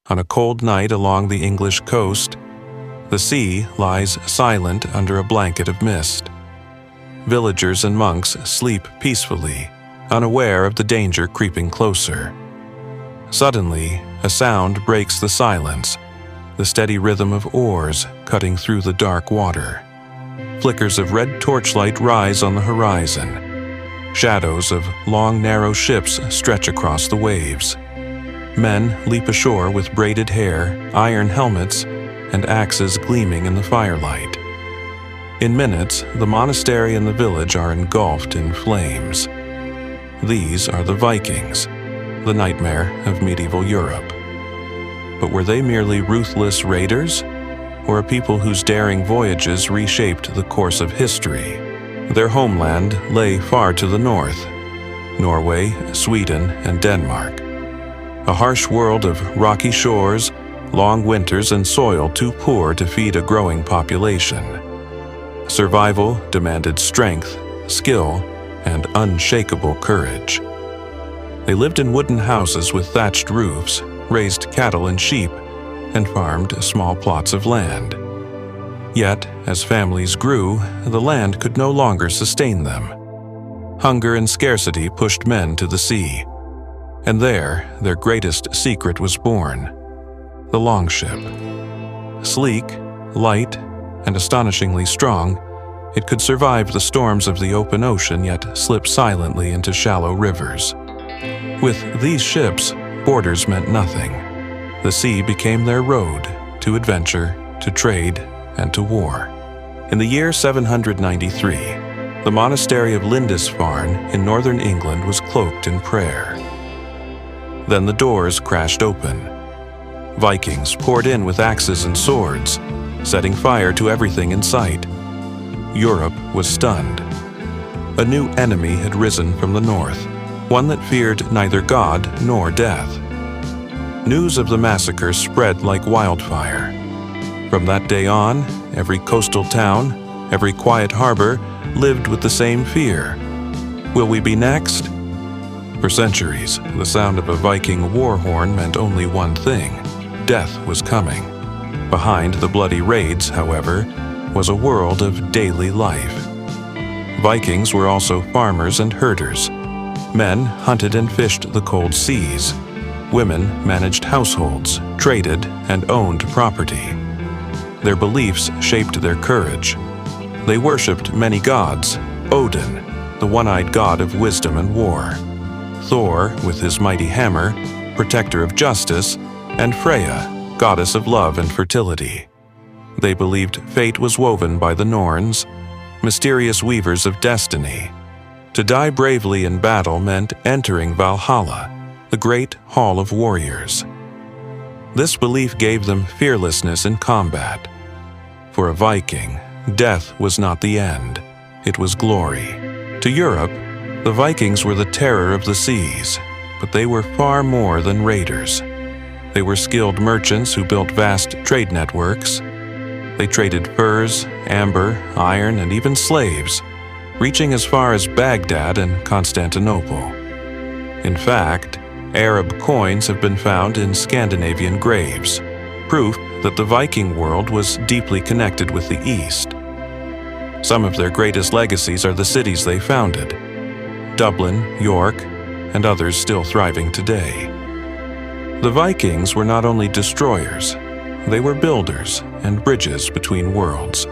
On a cold night along the English coast, the sea lies silent under a blanket of mist. Villagers and monks sleep peacefully, unaware of the danger creeping closer. Suddenly, a sound breaks the silence, the steady rhythm of oars cutting through the dark water. Flickers of red torchlight rise on the horizon. Shadows of long, narrow ships stretch across the waves. Men leap ashore with braided hair, iron helmets, and axes gleaming in the firelight. In minutes, the monastery and the village are engulfed in flames. These are the Vikings, the nightmare of medieval Europe. But were they merely ruthless raiders, or a people whose daring voyages reshaped the course of history? Their homeland lay far to the north: Norway, Sweden, and Denmark. A harsh world of rocky shores, long winters, and soil too poor to feed a growing population. Survival demanded strength, skill, and unshakable courage. They lived in wooden houses with thatched roofs, raised cattle and sheep, and farmed small plots of land. Yet, as families grew, the land could no longer sustain them. Hunger and scarcity pushed men to the sea. And there, their greatest secret was born: the longship. Sleek, light, and astonishingly strong, it could survive the storms of the open ocean yet slip silently into shallow rivers. With these ships, borders meant nothing. The sea became their road to adventure, to trade, and to war. In the year 793, the monastery of Lindisfarne in northern England was cloaked in prayer. Then the doors crashed open. Vikings poured in with axes and swords, setting fire to everything in sight. Europe was stunned. A new enemy had risen from the north, one that feared neither God nor death. News of the massacre spread like wildfire. From that day on, every coastal town, every quiet harbor lived with the same fear. Will we be next? For centuries, the sound of a Viking war horn meant only one thing: death was coming. Behind the bloody raids, however, was a world of daily life. Vikings were also farmers and herders. Men hunted and fished the cold seas. Women managed households, traded, and owned property. Their beliefs shaped their courage. They worshipped many gods: Odin, the one-eyed god of wisdom and war; Thor, with his mighty hammer, protector of justice; and Freya, goddess of love and fertility. They believed fate was woven by the Norns, mysterious weavers of destiny. To die bravely in battle meant entering Valhalla, the great hall of warriors. This belief gave them fearlessness in combat. For a Viking, death was not the end, it was glory. To Europe, the Vikings were the terror of the seas, but they were far more than raiders. They were skilled merchants who built vast trade networks. They traded furs, amber, iron, and even slaves, reaching as far as Baghdad and Constantinople. In fact, Arab coins have been found in Scandinavian graves, proof that the Viking world was deeply connected with the East. Some of their greatest legacies are the cities they founded: Dublin, York, and others still thriving today. The Vikings were not only destroyers, they were builders and bridges between worlds.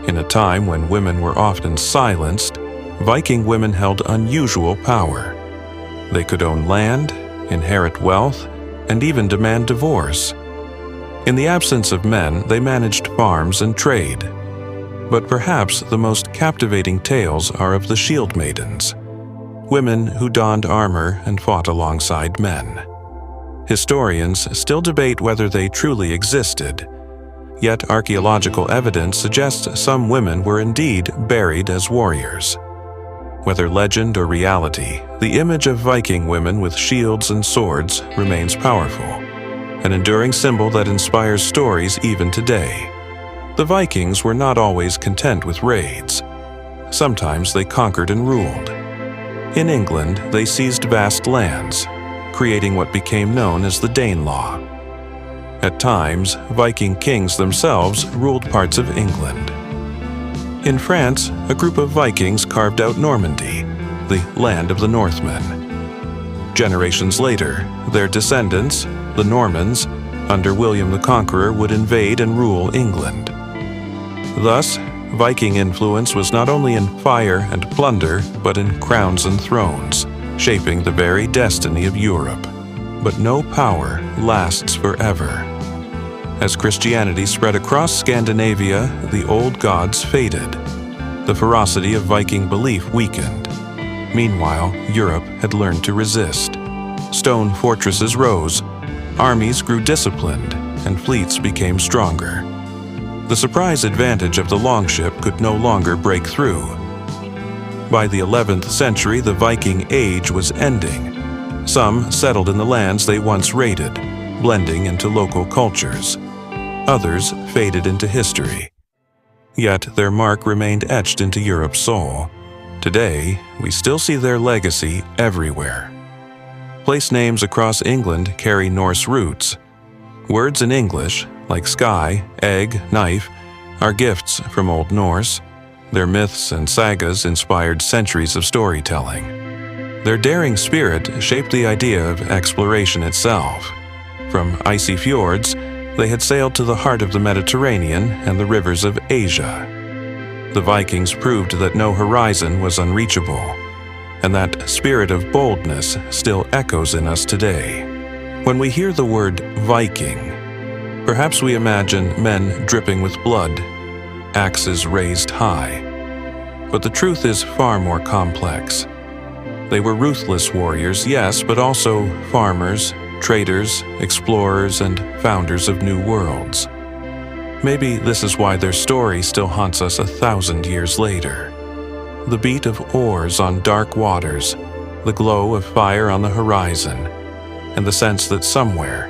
In a time when women were often silenced, Viking women held unusual power. They could own land, inherit wealth, and even demand divorce. In the absence of men, they managed farms and trade. But perhaps the most captivating tales are of the shieldmaidens, women who donned armor and fought alongside men. Historians still debate whether they truly existed, yet archaeological evidence suggests some women were indeed buried as warriors. Whether legend or reality, the image of Viking women with shields and swords remains powerful, an enduring symbol that inspires stories even today. The Vikings were not always content with raids. Sometimes they conquered and ruled. In England, they seized vast lands, creating what became known as the Danelaw. At times, Viking kings themselves ruled parts of England. In France, a group of Vikings carved out Normandy, the land of the Northmen. Generations later, their descendants, the Normans, under William the Conqueror, would invade and rule England. Thus, Viking influence was not only in fire and plunder, but in crowns and thrones, shaping the very destiny of Europe. But no power lasts forever. As Christianity spread across Scandinavia, the old gods faded. The ferocity of Viking belief weakened. Meanwhile, Europe had learned to resist. Stone fortresses rose, armies grew disciplined, and fleets became stronger. The surprise advantage of the longship could no longer break through. By the 11th century, the Viking Age was ending. Some settled in the lands they once raided, blending into local cultures. Others faded into history. Yet their mark remained etched into Europe's soul. Today, we still see their legacy everywhere. Place names across England carry Norse roots. Words in English, like sky, egg, knife, are gifts from Old Norse. Their myths and sagas inspired centuries of storytelling. Their daring spirit shaped the idea of exploration itself. From icy fjords, they had sailed to the heart of the Mediterranean and the rivers of Asia. The Vikings proved that no horizon was unreachable, and that spirit of boldness still echoes in us today. When we hear the word Viking, perhaps we imagine men dripping with blood, axes raised high. But the truth is far more complex. They were ruthless warriors, yes, but also farmers, traders, explorers, and founders of new worlds. Maybe this is why their story still haunts us 1,000 years later. The beat of oars on dark waters, the glow of fire on the horizon, and the sense that somewhere,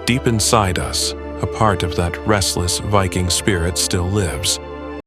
deep inside us, a part of that restless Viking spirit still lives.